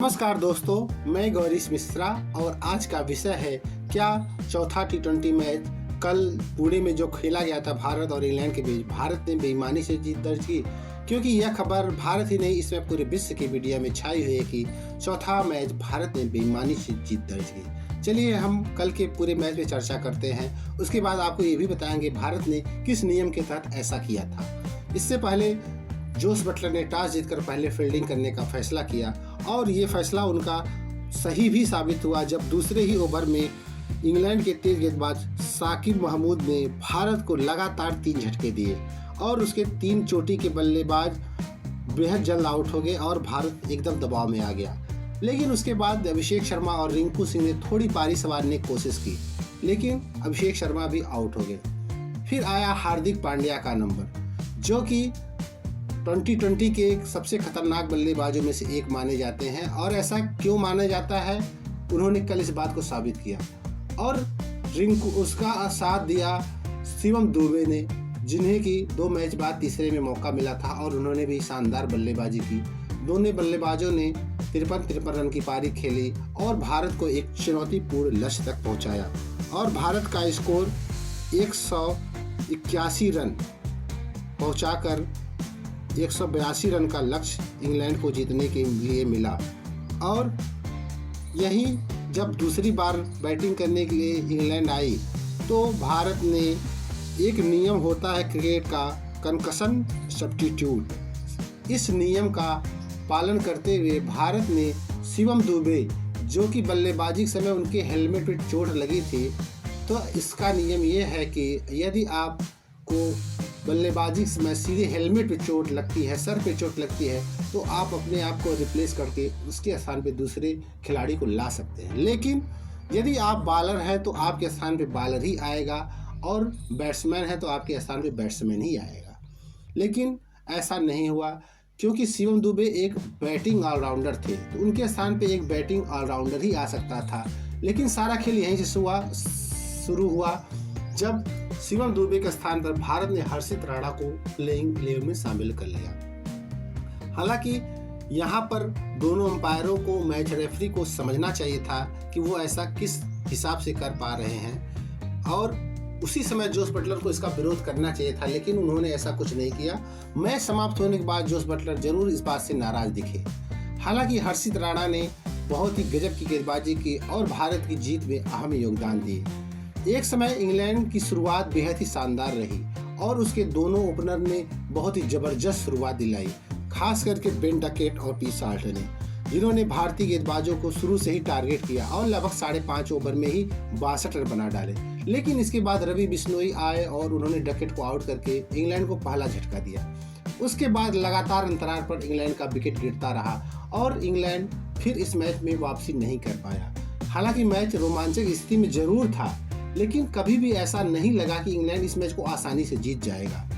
नमस्कार दोस्तों, मैं गौरीश मिश्रा और आज का विषय है क्या चौथा टी20 मैच कल पुणे में जो खेला गया था भारत और इंग्लैंड के बीच, भारत ने बेईमानी से जीत दर्ज की। क्योंकि यह खबर भारत ही नहीं, इसमें पूरे विश्व की मीडिया में छाई हुई है कि चौथा मैच भारत ने बेईमानी से जीत दर्ज की। चलिए हम कल के पूरे मैच में चर्चा करते हैं। उसके बाद आपको ये भी बताएंगे भारत ने किस नियम के तहत ऐसा किया था। इससे पहले जोस बटलर ने टॉस जीतकर पहले फील्डिंग करने का फैसला किया और ये फैसला उनका सही भी साबित हुआ जब दूसरे ही ओवर में इंग्लैंड के तेज गेंदबाज साकिब महमूद ने भारत को लगातार 3 झटके दिए और उसके 3 चोटी के बल्लेबाज बेहद जल्द आउट हो गए और भारत एकदम दबाव में आ गया। लेकिन उसके बाद अभिषेक शर्मा और रिंकू सिंह ने थोड़ी पारी संवारने की कोशिश की, लेकिन अभिषेक शर्मा भी आउट हो गए। फिर आया हार्दिक पांड्या का नंबर, जो कि 2020 के सबसे खतरनाक बल्लेबाजों में से एक माने जाते हैं। और ऐसा क्यों माना जाता है, उन्होंने कल इस बात को साबित किया। और रिंकू उसका साथ दिया शिवम दुबे ने, जिन्हें कि 2 मैच बाद तीसरे में मौका मिला था और उन्होंने भी शानदार बल्लेबाजी की। दोनों बल्लेबाजों ने 53 रन की पारी खेली और भारत को एक चुनौतीपूर्ण लक्ष्य तक पहुंचाया और भारत का स्कोर 181 रन पहुंचाकर 182 रन का लक्ष्य इंग्लैंड को जीतने के लिए मिला। और यही जब दूसरी बार बैटिंग करने के लिए इंग्लैंड आई तो भारत ने, एक नियम होता है क्रिकेट का, कंकशन सब्स्टिट्यूट, इस नियम का पालन करते हुए भारत ने शिवम दुबे, जो कि बल्लेबाजी के समय उनके हेलमेट पर चोट लगी थी, तो इसका नियम ये है कि यदि आपको बल्लेबाजी में सीधे हेलमेट पे चोट लगती है, सर पे चोट लगती है, तो आप अपने आप को रिप्लेस करके उसके स्थान पे दूसरे खिलाड़ी को ला सकते हैं। लेकिन यदि आप बॉलर हैं तो आपके स्थान पे बॉलर ही आएगा और बैट्समैन है तो आपके स्थान पे बैट्समैन ही आएगा। लेकिन ऐसा नहीं हुआ, क्योंकि शिवम दुबे एक बैटिंग ऑलराउंडर थे, तो उनके स्थान पे एक बैटिंग ऑलराउंडर ही आ सकता था। लेकिन सारा खेल यहीं से शुरू हुआ जब शिवम दुबे के स्थान पर भारत ने हर्षित राणा को प्लेइंग 11 में शामिल कर लिया। हालांकि यहाँ पर दोनों अंपायरों को, मैच रेफरी को समझना चाहिए था कि वो ऐसा किस हिसाब से कर पा रहे हैं और उसी समय जोस बटलर को इसका विरोध करना चाहिए था, लेकिन उन्होंने ऐसा कुछ नहीं किया। मैच समाप्त होने के बाद जोस बटलर जरूर इस बात से नाराज दिखे। हालांकि हर्षित राणा ने बहुत ही गजब की गेंदबाजी की और भारत की जीत में अहम योगदान दिए। एक समय इंग्लैंड की शुरुआत बेहद ही शानदार रही और उसके दोनों ओपनर ने बहुत ही जबरदस्त शुरुआत दिलाई, खास करके बेन डकेट और पी साल्ट ने, जिन्होंने भारतीय गेंदबाजों को शुरू से ही टारगेट किया और लगभग 5.5 ओवर में ही 62 रन बना डाले। लेकिन इसके बाद रवि बिश्नोई आए और उन्होंने डकेट को आउट करके इंग्लैंड को पहला झटका दिया। उसके बाद लगातार अंतराल पर इंग्लैंड का विकेट गिरता रहा और इंग्लैंड फिर इस मैच में वापसी नहीं कर पाया। हालांकि मैच रोमांचक स्थिति में जरूर था, लेकिन कभी भी ऐसा नहीं लगा कि इंग्लैंड इस मैच को आसानी से जीत जाएगा।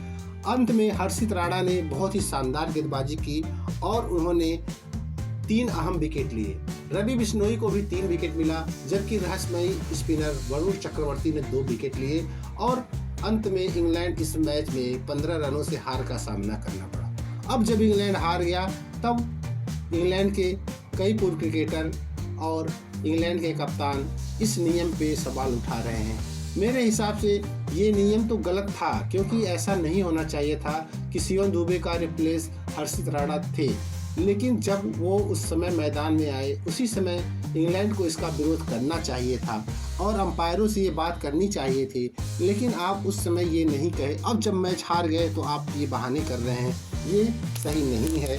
अंत में हर्षित राणा ने बहुत ही शानदार गेंदबाजी की और उन्होंने 3 अहम विकेट लिए। रवि बिश्नोई को भी 3 विकेट मिला, जबकि रहस्यमयी स्पिनर वरुण चक्रवर्ती ने 2 विकेट लिए और अंत में इंग्लैंड इस मैच में 15 रनों से हार का सामना करना पड़ा। अब जब इंग्लैंड हार गया तब इंग्लैंड के कई पूर्व क्रिकेटर और इंग्लैंड के कप्तान इस नियम पे सवाल उठा रहे हैं। मेरे हिसाब से ये नियम तो गलत था, क्योंकि ऐसा नहीं होना चाहिए था कि शिवम दुबे का रिप्लेस हर्षित राणा थे। लेकिन जब वो उस समय मैदान में आए, उसी समय इंग्लैंड को इसका विरोध करना चाहिए था और अंपायरों से ये बात करनी चाहिए थी। लेकिन आप उस समय ये नहीं कहे। अब जब मैच हार गए तो आप ये बहाने कर रहे हैं, ये सही नहीं है।